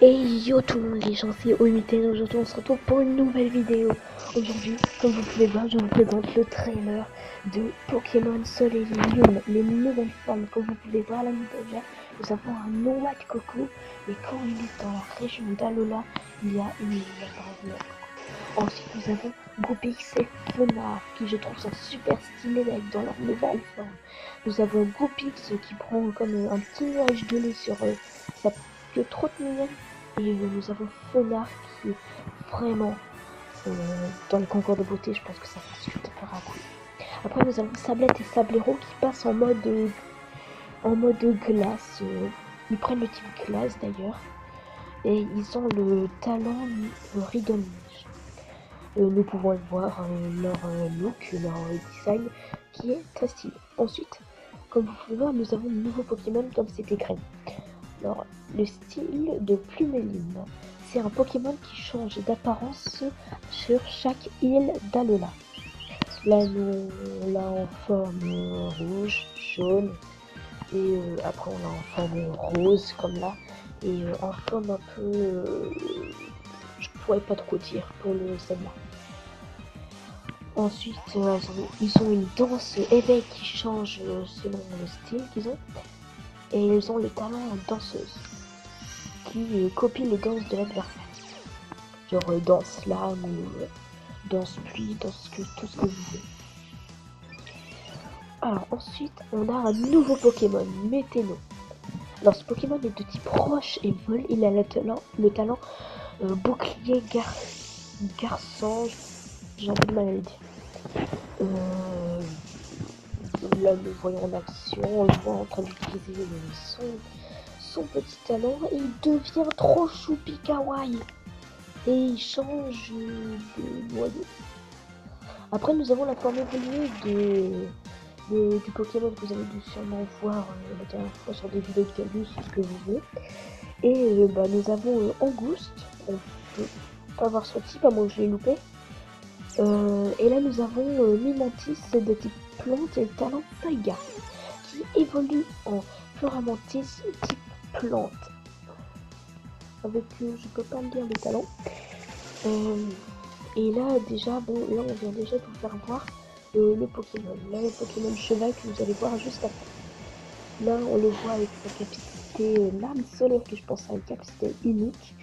Et yo tout le monde les gens, c'est Omiten. Aujourd'hui on se retrouve pour une nouvelle vidéo. Aujourd'hui, comme vous pouvez voir, je vous présente le trailer de Pokémon Soleil et Lune, les nouvelles formes. Comme vous pouvez voir la nouvelle, nous avons un Noah Coco, et quand il est dans la région d'Alola, il y a une Noah Coco. Ensuite nous avons Goopix et Fenard, qui je trouve sont super stylés avec dans leur nouvelle forme. Nous avons Goopix qui prend comme un petit nuage de lait sur sa queue trop mignonne. Et nous avons Fenard qui est vraiment dans le concours de beauté. Je pense que ça sera super cool. Après nous avons Sablette et Sablero qui passent en mode glace. Ils prennent le type glace d'ailleurs. Et ils ont le talent Riddle. Nous pouvons voir leur look, leur design qui est très stylé. Ensuite, comme vous pouvez voir, nous avons de nouveaux Pokémon comme c'est écrit. Alors, le style de Plumeline, c'est un Pokémon qui change d'apparence sur chaque île d'Alola. Là, nous l'a en forme rouge, jaune, et après on l'a en forme rose, comme là, et en forme un peu... je pourrais pas trop dire pour le celle-là. Ensuite, ils ont une danse éveil qui change selon le style qu'ils ont. Et ils ont le talent danseuse qui copie les danses de l'adversaire. Genre danse lame ou danse pluie, danse tout ce que vous voulez. Alors ensuite, on a un nouveau Pokémon, Météno. Alors ce Pokémon est de type roche et vol. Il a le talent bouclier garçon. J'ai un peu de mal à le dire. Là, nous voyons en action, on le voit en train d'utiliser son petit talent et il devient trop choupi kawaii. Et il change de noyau. Après, nous avons la forme évoluée du Pokémon que vous avez dû sûrement voir la dernière fois sur des vidéos de Calus, ce que vous voulez. Et nous avons Angouste. On peut pas voir son type, à moins que je l'ai loupé. Et là, nous avons Mimantis de type plante et le talent Taiga qui évolue en Floramantis type plante. Avec je peux pas me dire le talent. Et là déjà on vient déjà de vous faire voir le Pokémon. Là le Pokémon cheval que vous allez voir juste après. Là on le voit avec sa capacité lame solaire que je pense à une capacité unique.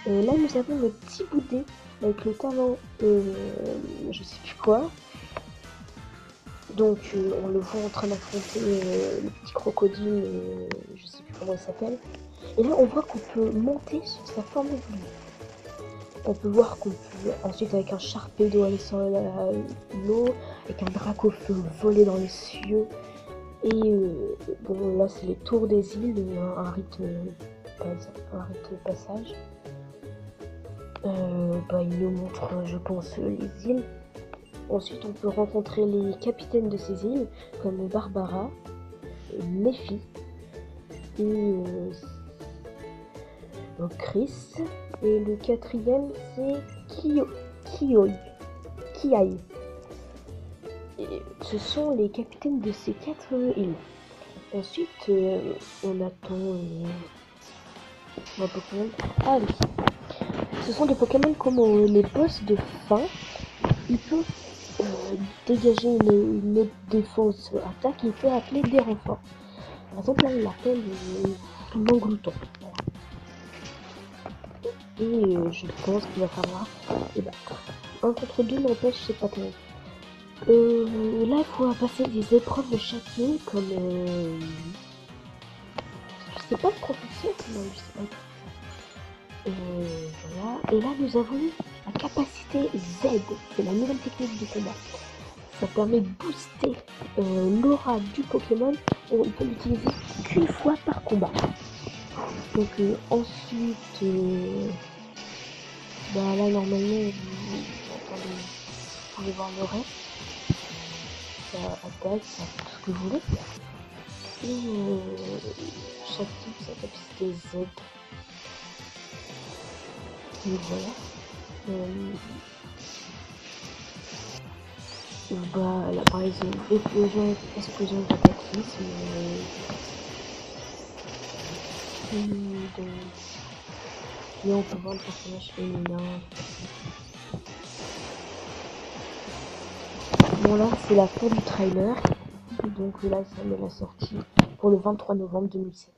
Là nous avons le petit Boudé avec le talent je sais plus quoi. Donc on le voit en train d'affronter le petit crocodile, je sais plus comment il s'appelle. Et là on voit qu'on peut monter sur sa forme évoluée. On peut voir qu'on peut ensuite avec un Sharpedo aller sur l'eau, avec un Dracofeu voler dans les cieux. Et bon là c'est les tours des îles, un rite passage. Il nous montre je pense les îles. Ensuite, on peut rencontrer les capitaines de ces îles, comme Barbara, Nephi et Chris. Et le quatrième, c'est Kiai. Et ce sont les capitaines de ces 4 îles. Ensuite, on attend un Pokémon. Ah oui. Ce sont des Pokémon comme les boss de fin. Il peut dégager une autre défense attaque, il peut appeler des renforts. Par exemple là il l'appelle Manglouton. Et je pense qu'il va falloir battre. 1 contre 2 n'empêche, c'est pas terrible. Là il faut passer des épreuves de chaque île comme je sais pas le professeur, non je sais pas. Voilà. Et là nous avons la capacité Z, c'est la nouvelle technique du combat. Ça permet de booster l'aura du Pokémon. On peut l'utiliser qu'une fois par combat. Donc ensuite, là normalement, vous pouvez voir le reste. Ça attaque, ça fait tout ce que vous voulez. Et chaque type, sa capacité Z. Et voilà. Là par exemple, explosion de cataclysme. Et on peut voir le personnage féminin. Bon là c'est la fin du trailer. Donc là ça met la sortie pour le 23 novembre 2016.